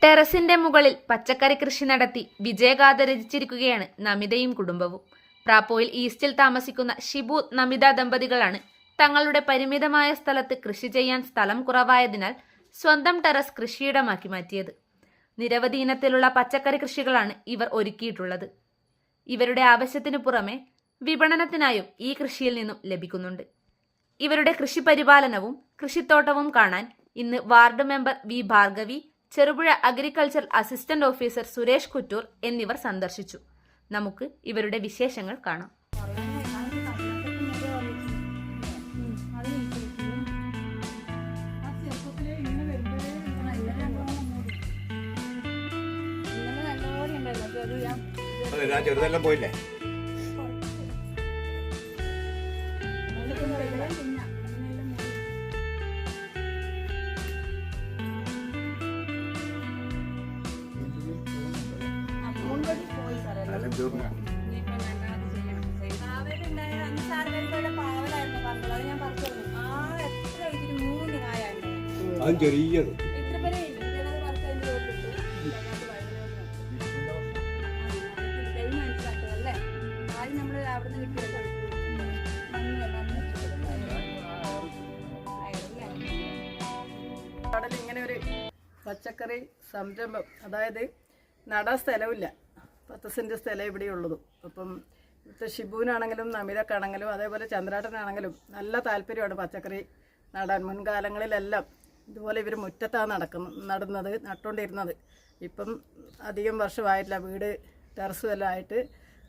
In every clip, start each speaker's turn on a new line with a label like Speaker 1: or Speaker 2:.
Speaker 1: ടെറസിന്റെ മുകളിൽ പച്ചക്കറി കൃഷി നടത്തി വിജയഗാഥ രചിച്ചിരിക്കുകയാണ് നമിതയും കുടുംബവും. പ്രാപ്പോയിൽ ഈസ്റ്റിൽ താമസിക്കുന്ന ഷിബു നമിത ദമ്പതികളാണ് തങ്ങളുടെ പരിമിതമായ സ്ഥലത്ത് കൃഷി ചെയ്യാൻ സ്ഥലം കുറവായതിനാൽ സ്വന്തം ടെറസ് കൃഷിയിടമാക്കി മാറ്റിയത്. നിരവധി ഇനത്തിലുള്ള പച്ചക്കറി കൃഷികളാണ് ഇവർ ഒരുക്കിയിട്ടുള്ളത്. ഇവരുടെ ആവശ്യത്തിനു പുറമെ വിപണനത്തിനായും ഈ കൃഷിയിൽ നിന്നും ലഭിക്കുന്നുണ്ട്. ഇവരുടെ കൃഷി പരിപാലനവും കൃഷിത്തോട്ടവും കാണാൻ ഇന്ന് ward member V Bhargavi, Cherupuzha agriculture assistant officer Suresh Kuttoor എന്നിവർ സന്ദർശിച്ചു. നമുക്ക് ഇവരുടെ വിശേഷങ്ങൾ കാണാം.
Speaker 2: ചെറുതെല്ലാം പോയില്ലേ? അത് ചെറിയത്
Speaker 3: ഇങ്ങനെ ഒരു പച്ചക്കറി സംരംഭം, അതായത് നടാൻ സ്ഥലമില്ല, 10 സെൻറ്റ് സ്ഥലം ഇവിടെയുള്ളൂ. അപ്പം ഇവിടുത്തെ ഷിബുവിനാണെങ്കിലും നമിതക്കാണെങ്കിലും അതേപോലെ ചന്ദ്രാട്ടനാണെങ്കിലും നല്ല താല്പര്യമാണ് പച്ചക്കറി നടാൻ. മുൻകാലങ്ങളിലെല്ലാം ഇതുപോലെ ഇവർ മുറ്റത്താണ് നട്ടുകൊണ്ടിരുന്നത്. ഇപ്പം അധികം വർഷമായിട്ടില്ല, വീട് ടെറസും എല്ലാം ആയിട്ട്.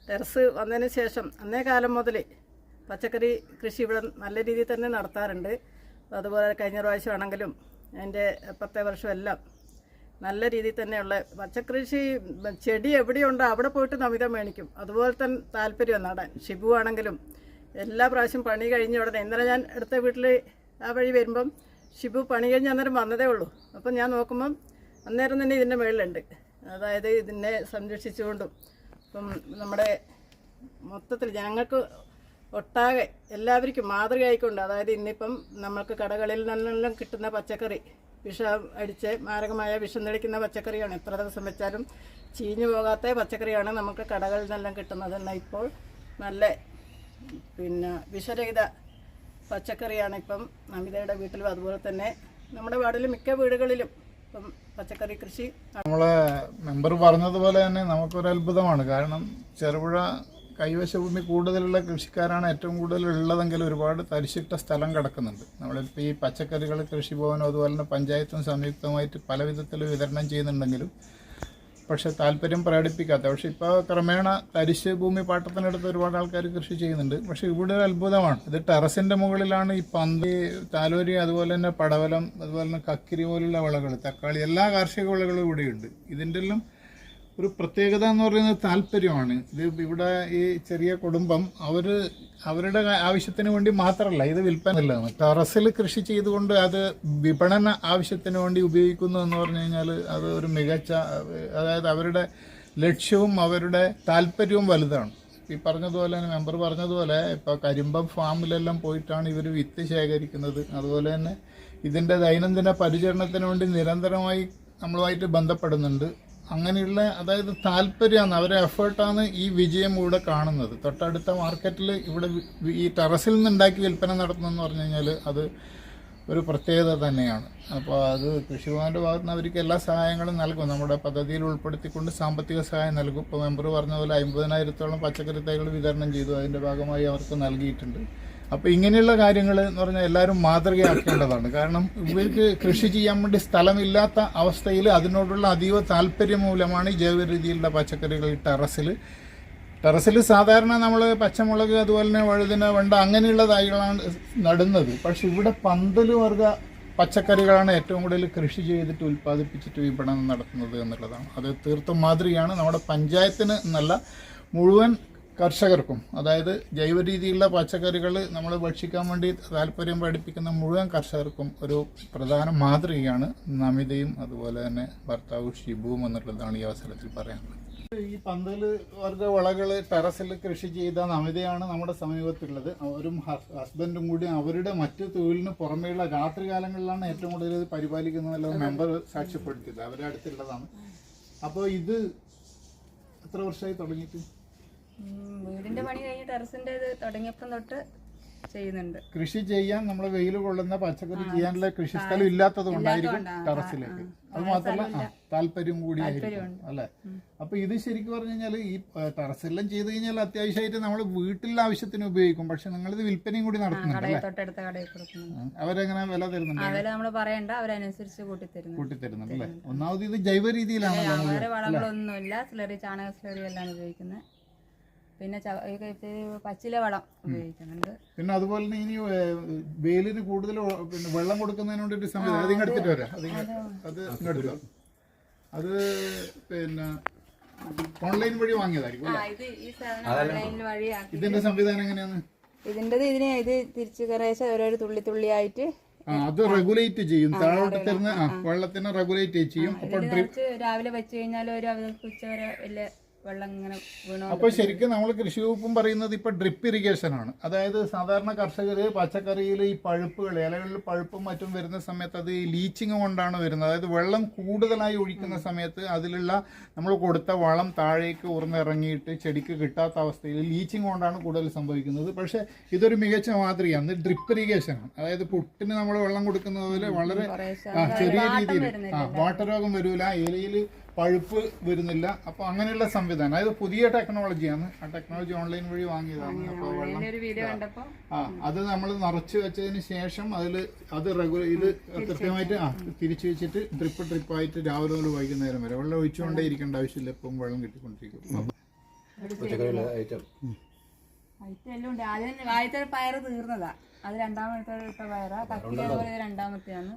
Speaker 3: ടെറസ് വന്നതിന് ശേഷം അന്നേ കാലം മുതൽ പച്ചക്കറി കൃഷി ഇവിടെ നല്ല രീതിയിൽ തന്നെ നടത്താറുണ്ട്. അതുപോലെ കഴിഞ്ഞ പ്രാവശ്യമാണെങ്കിലും എൻ്റെ 10 വർഷമെല്ലാം നല്ല രീതിയിൽ തന്നെയുള്ള പച്ചക്കൃഷി. ചെടി എവിടെയുണ്ടോ അവിടെ പോയിട്ട് നമിത മേടിക്കും. അതുപോലെ തന്നെ താല്പര്യം നടാൻ. ഷിബു ആണെങ്കിലും എല്ലാ പ്രാവശ്യം പണി കഴിഞ്ഞ ഉടനെ, ഇന്നലെ ഞാൻ അടുത്ത വീട്ടിൽ ആ വഴി വരുമ്പം ഷിബു പണി കഴിഞ്ഞ് അന്നേരം വന്നതേ ഉള്ളൂ. അപ്പം ഞാൻ നോക്കുമ്പം അന്നേരം തന്നെ ഇതിൻ്റെ മുകളിലുണ്ട്, അതായത് ഇതിനെ സംരക്ഷിച്ചുകൊണ്ടും. ഇപ്പം നമ്മുടെ മൊത്തത്തിൽ ജനങ്ങൾക്ക് ഒട്ടാകെ എല്ലാവർക്കും മാതൃകയായിക്കൊണ്ട്, അതായത് ഇന്നിപ്പം നമ്മൾക്ക് കടകളിൽ നിന്നെല്ലാം കിട്ടുന്ന പച്ചക്കറി വിഷം അടിച്ച് മാരകമായ വിഷം തെളിക്കുന്ന പച്ചക്കറിയാണ്. എത്ര ദിവസം വെച്ചാലും ചീഞ്ഞു പോകാത്ത പച്ചക്കറിയാണ് നമുക്ക് കടകളിൽ നിന്നെല്ലാം കിട്ടുന്നത്. എന്നാൽ ഇപ്പോൾ നല്ല വിഷരഹിത പച്ചക്കറിയാണ് ഇപ്പം നമിതയുടെ വീട്ടിലും അതുപോലെ തന്നെ നമ്മുടെ വാർഡിൽ മിക്ക വീടുകളിലും ഇപ്പം പച്ചക്കറി കൃഷി.
Speaker 4: നമ്മളെ മെമ്പർ പറഞ്ഞതുപോലെ തന്നെ നമുക്കൊരു അത്ഭുതമാണ്. കാരണം ചെറുപുഴ കൈവശഭൂമി കൂടുതലുള്ള കൃഷിക്കാരാണ് ഏറ്റവും കൂടുതൽ ഉള്ളതെങ്കിൽ ഒരുപാട് തരിശിട്ട സ്ഥലം കിടക്കുന്നുണ്ട്. നമ്മളിപ്പോൾ ഈ പച്ചക്കറികൾ കൃഷിഭവനും അതുപോലെ തന്നെ പഞ്ചായത്തും സംയുക്തമായിട്ട് പല വിധത്തിൽ വിതരണം ചെയ്യുന്നുണ്ടെങ്കിലും പക്ഷേ താല്പര്യം പ്രകടിപ്പിക്കാത്ത. പക്ഷേ ഇപ്പോൾ ക്രമേണ തരിശ് ഭൂമി പാട്ടത്തിനടുത്ത് ഒരുപാട് ആൾക്കാർ കൃഷി ചെയ്യുന്നുണ്ട്. പക്ഷേ ഇവിടെ ഒരു അത്ഭുതമാണ്, ഇത് ടെറസിൻ്റെ മുകളിലാണ് ഈ പന്തി, താലോരി, അതുപോലെ തന്നെ പടവലം, അതുപോലെ തന്നെ കക്കിരി പോലുള്ള വിളകൾ, തക്കാളി, എല്ലാ കാർഷിക വിളകളും ഇവിടെയുണ്ട്. ഇതിൻ്റെ എല്ലാം ഒരു പ്രത്യേകത എന്ന് പറയുന്നത് താല്പര്യമാണ്. ഇത് ഇവിടെ ഈ ചെറിയ കുടുംബം അവരുടെ ആവശ്യത്തിന് വേണ്ടി മാത്രമല്ല ഇത് വിൽപ്പനല്ല, ടെറസിൽ കൃഷി ചെയ്തുകൊണ്ട് അത് വിപണന ആവശ്യത്തിന് വേണ്ടി ഉപയോഗിക്കുന്നു എന്ന് പറഞ്ഞു കഴിഞ്ഞാൽ അത് ഒരു മികച്ച, അതായത് അവരുടെ ലക്ഷ്യവും അവരുടെ താല്പര്യവും വലുതാണ്. ഈ പറഞ്ഞതുപോലെ തന്നെ മെമ്പർ പറഞ്ഞതുപോലെ ഇപ്പോൾ കരിമ്പം ഫാമിലെല്ലാം പോയിട്ടാണ് ഇവർ വിത്ത് ശേഖരിക്കുന്നത്. അതുപോലെ തന്നെ ഇതിൻ്റെ ദൈനംദിന പരിചരണത്തിന് വേണ്ടി നിരന്തരമായി നമ്മളുമായിട്ട് ബന്ധപ്പെടുന്നുണ്ട്. അങ്ങനെയുള്ള, അതായത് താല്പര്യമാണ്, അവരെ എഫേർട്ടാണ് ഈ വിജയം ഇവിടെ കാണുന്നത്. തൊട്ടടുത്ത മാർക്കറ്റിൽ ഇവിടെ ഈ ടെറസിൽ നിന്നുണ്ടാക്കി വിൽപ്പന നടത്തുന്നതെന്ന് പറഞ്ഞു കഴിഞ്ഞാൽ അത് ഒരു പ്രത്യേകത തന്നെയാണ്. അപ്പോൾ അത് കൃഷിഭവൻ്റെ ഭാഗത്ത് നിന്ന് അവർക്ക് എല്ലാ സഹായങ്ങളും നൽകും. നമ്മുടെ പദ്ധതിയിൽ ഉൾപ്പെടുത്തിക്കൊണ്ട് സാമ്പത്തിക സഹായം നൽകും. ഇപ്പോൾ മെമ്പർ പറഞ്ഞ പോലെ 50,000-ഓളം പച്ചക്കറി തൈകൾ വിതരണം ചെയ്തു, അതിൻ്റെ ഭാഗമായി അവർക്ക് നൽകിയിട്ടുണ്ട്. അപ്പോൾ ഇങ്ങനെയുള്ള കാര്യങ്ങൾ എന്ന് പറഞ്ഞാൽ എല്ലാവരും മാതൃകയാക്കേണ്ടതാണ്. കാരണം ഇവർക്ക് കൃഷി ചെയ്യാൻ വേണ്ടി സ്ഥലമില്ലാത്ത അവസ്ഥയിൽ അതിനോടുള്ള അതീവ താല്പര്യം മൂലമാണ് ജൈവ രീതിയിലുള്ള പച്ചക്കറികൾ ടെറസിൽ സാധാരണ നമ്മൾ പച്ചമുളക്, അതുപോലെ തന്നെ വഴുതന, വെണ്ട അങ്ങനെയുള്ള തൈകളാണ് നടുന്നത്. പക്ഷെ ഇവിടെ പന്തല് വർഗ പച്ചക്കറികളാണ് ഏറ്റവും കൂടുതൽ കൃഷി ചെയ്തിട്ട് ഉൽപ്പാദിപ്പിച്ചിട്ട് വിപണനം നടത്തുന്നത് എന്നുള്ളതാണ്. അത് തീർത്തും മാതൃകയാണ്. നമ്മുടെ പഞ്ചായത്തിന് എന്നല്ല, മുഴുവൻ കർഷകർക്കും, അതായത് ജൈവ രീതിയിലുള്ള പച്ചക്കറികൾ നമ്മൾ ഭക്ഷിക്കാൻ വേണ്ടി താല്പര്യം പ്രകടിപ്പിക്കുന്ന മുഴുവൻ കർഷകർക്കും ഒരു പ്രധാന മാതൃകയാണ് നമിതയും അതുപോലെ തന്നെ ഭർത്താവ് ഷിബുവും എന്നുള്ളതാണ് ഈ അവസരത്തിൽ പറയാനുള്ളത്. ഈ പന്തൽ വർഗ വിളകൾ ടെറസിൽ കൃഷി ചെയ്ത നമിതയാണ് നമ്മുടെ സമീപത്തുള്ളത്. അവരും ഹസ്ബൻഡും കൂടി അവരുടെ മറ്റു തൊഴിലിന് പുറമേയുള്ള രാത്രി കാലങ്ങളിലാണ് ഏറ്റവും കൂടുതൽ ഇത് പരിപാലിക്കുന്നതെല്ലാം മെമ്പർ സാക്ഷ്യപ്പെടുത്തിയത്. അവരുടെ അടുത്തുള്ളതാണ്. അപ്പോൾ ഇത് എത്ര വർഷമായി തുടങ്ങിയിട്ട്?
Speaker 5: വീടിന്റെ പണി കഴിഞ്ഞ് ടെറസിന്റെ ഇത് തുടങ്ങിയപ്പം തൊട്ട് ചെയ്യുന്നുണ്ട്.
Speaker 4: കൃഷി ചെയ്യാൻ നമ്മൾ വെയിൽ കൊള്ളുന്ന പച്ചക്കറി ചെയ്യാനുള്ള കൃഷി സ്ഥലം ഇല്ലാത്തത് കൊണ്ടായിരിക്കും ടെറസിലേക്ക്. അത് മാത്രമല്ല താല്പര്യം കൂടിയായിരിക്കും അല്ലെ. അപ്പൊ ഇത് ശരിക്കും പറഞ്ഞു കഴിഞ്ഞാൽ ഈ ടെറസെല്ലാം ചെയ്ത് കഴിഞ്ഞാൽ അത്യാവശ്യമായിട്ട് നമ്മൾ വീട്ടിലെ ആവശ്യത്തിന് ഉപയോഗിക്കും. പക്ഷെ നിങ്ങളിത് വിൽപ്പനയും കൂടി നടത്തുന്നുണ്ട്.
Speaker 5: തൊട്ടടുത്ത കടയിൽ കൊടുക്കുന്നു.
Speaker 4: അവരെങ്ങനെ വില തരുന്നുണ്ട്?
Speaker 5: വില നമ്മൾ പറയണ്ട, അവരനുസരിച്ച് കൂട്ടിത്തരുന്നുണ്ട്
Speaker 4: അല്ലേ. ഒന്നാമത് ഇത് ജൈവ രീതിയിലാണല്ലോ.
Speaker 5: വേറെ വളങ്ങളൊന്നുമില്ല. സ്ലറി, ചാണക സ്ലറി എല്ലാം ഉപയോഗിക്കുന്നത്. പിന്നെ പച്ചില വളം ഉപയോഗിക്കുന്നുണ്ട്.
Speaker 4: പിന്നെ അതുപോലെ തന്നെ ഇനി വെയിലിന് കൂടുതൽ വെള്ളം കൊടുക്കുന്നതിനോട് ഒരു സംവിധാനം അതിങ്ങ് എടുത്തിട്ട് വരാം. അത് ഇങ്ങെടുക്കാം. അത് പിന്നെ ഓൺലൈൻ വഴി വാങ്ങിയതായിരിക്കും. ഇതിന്റെ സംവിധാനം എങ്ങനെയാണ്?
Speaker 5: ഇത് തിരിച്ചു കറേശ ഓരോ തുള്ളി തുള്ളിയായിട്ട്
Speaker 4: അത് റെഗുലേറ്റ് ചെയ്യും. താഴോട്ട് തരുന്ന വെള്ളത്തിനെ റെഗുലേറ്റ് ചെയ്യും.
Speaker 5: രാവിലെ വെച്ച് കഴിഞ്ഞാൽ ഒരു ഉച്ച വരെ വലിയ വെള്ളം ഇങ്ങനെ വീണു.
Speaker 4: അപ്പൊ ശരിക്കും നമ്മൾ കൃഷി വകുപ്പും പറയുന്നത് ഇപ്പൊ ഡ്രിപ്പ് ഇറിഗേഷൻ ആണ്. അതായത് സാധാരണ കർഷകര് പച്ചക്കറിയിൽ ഈ പഴുപ്പുകൾ, ഇലകളിൽ പഴുപ്പും മറ്റും വരുന്ന സമയത്ത് അത് ഈ ലീച്ചിങ് കൊണ്ടാണ് വരുന്നത്. അതായത് വെള്ളം കൂടുതലായി ഒഴിക്കുന്ന സമയത്ത് അതിലുള്ള നമ്മൾ കൊടുത്ത വളം താഴേക്ക് ഉയർന്നിറങ്ങിയിട്ട് ചെടിക്ക് കിട്ടാത്ത അവസ്ഥയിൽ ലീച്ചിങ് കൊണ്ടാണ് കൂടുതൽ സംഭവിക്കുന്നത്. പക്ഷെ ഇതൊരു മികച്ച മാതൃകയാണ്. ഡ്രിപ്പ് ഇറിഗേഷൻ ആണ്. അതായത് പുട്ടിന് നമ്മൾ വെള്ളം കൊടുക്കുന്നത് വളരെ ചെറിയ രീതിയിൽ വാട്ടർ രോഗം വരൂല, ഇലയിൽ പഴുപ്പ് വരുന്നില്ല. അപ്പോൾ അങ്ങനെയുള്ള സംവിധാനം, അതായത് പുതിയ ടെക്നോളജിയാണ്. ആ ടെക്നോളജി ഓൺലൈൻ വഴി വാങ്ങിയതാണ്. അപ്പോൾ വെള്ളം അത് നമ്മൾ നിറച്ച് വെച്ചതിന് ശേഷം അത് ഇത് കൃത്യമായിട്ട് തിരിച്ചു വെച്ചിട്ട് ഡ്രിപ്പായിട്ട് രാവിലെ മുതൽ വൈകുന്നേരം വരെ വെള്ളം ഒഴിച്ചുകൊണ്ടേ ഇരിക്കേണ്ട ആവശ്യമില്ല. എപ്പം വെള്ളം കിട്ടിക്കൊണ്ടിരിക്കും.
Speaker 5: ആദ്യത്തെ പയറ് തീർന്നതാ. അത് രണ്ടാമത്തെ ഇട്ട പയറാ. തക്കാളി അതുപോലെ രണ്ടാമത്തെയാണ്.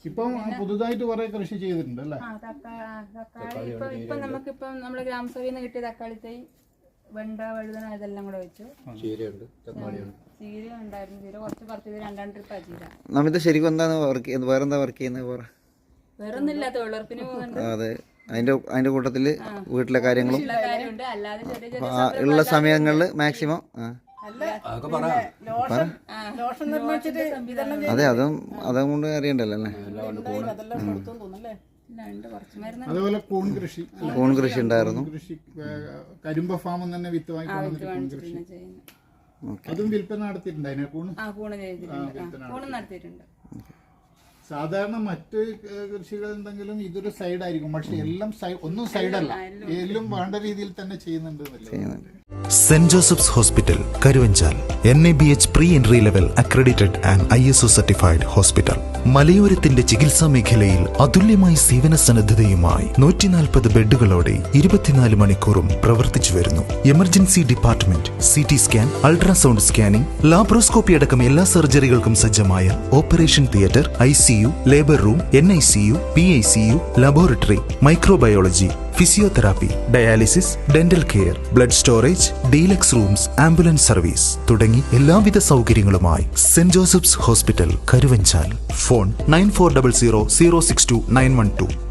Speaker 4: ഇപ്പം പുതുതായിട്ട് കുറെ കൃഷി ചെയ്തിട്ടുണ്ട് അല്ലേ?
Speaker 5: തക്കാളി ഇപ്പൊ നമുക്കിപ്പം നമ്മുടെ ഗ്രാമസഭയിൽ നിന്ന് കിട്ടിയ തക്കാളി തൈ, വെണ്ട, വഴുതന ഇതെല്ലാം കൂടെ വെച്ചു. ചീര ഉണ്ടായിരുന്നു. ചീര കുറച്ച് പറിച്ചത് 2 ട്രിപ്പാ ചീര.
Speaker 6: നമിത ശരിക്കും എന്താണ് വേറെന്താ വർക്ക് ചെയ്യുന്നത്?
Speaker 5: വേറൊന്നുമില്ല, തൊഴിലുറപ്പിന് പോകുന്നുണ്ട്.
Speaker 6: അതെ, അതിന്റെ കൂട്ടത്തില് വീട്ടിലെ കാര്യങ്ങളും
Speaker 5: കാര്യമുണ്ട്. അല്ലാതെ ചെറിയ ചെറിയ
Speaker 6: ഉള്ള സമയങ്ങളിൽ മാക്സിമം അതെ അതും കൊണ്ട് അറിയണ്ടല്ലോ അല്ലേ.
Speaker 4: അതുപോലെ കൂൺ
Speaker 6: കൃഷി ഉണ്ടായിരുന്നു.
Speaker 4: കരിമ്പ ഫാം തന്നെ വിത്ത് വാങ്ങിക്കൊണ്ട് കൃഷി അതും വിൽപ്പന നടത്തിയിട്ടുണ്ട്.
Speaker 5: കൂണ് നടത്തിയിട്ടുണ്ട്.
Speaker 4: സാധാരണ മറ്റ് കൃഷികൾ എന്തെങ്കിലും ഇതൊരു സൈഡായിരിക്കും. പക്ഷെ എല്ലാം ഒന്നും സൈഡല്ല, എല്ലാം വേണ്ട രീതിയിൽ തന്നെ ചെയ്യുന്നുണ്ട്.
Speaker 7: Saint Joseph's hospital Karuvanchal NABH pre entry level accredited and ISO certified hospital. മലയോരത്തിന്റെ ചികിത്സാ മേഖലയിൽ അതുല്യമായ സേവന സന്നദ്ധതയുമായി 140 ബെഡുകളോടെ 24 മണിക്കൂറും പ്രവർത്തിച്ചു വരുന്നു. Emergency department, CT scan, ultrasound scanning, laparoscopy അടക്കം എല്ലാ സർജറികൾക്കും സജ്ജമായ operation theatre, ICU, labour room, NICU, PICU, laboratory, microbiology, physiotherapy, dialysis, dental care, blood storage, deluxe rooms, ambulance service തുടങ്ങി എല്ലാവിധ സൗകര്യങ്ങളുമായി saint Joseph's hospital Karuvanchal. Phone 9400 062 912.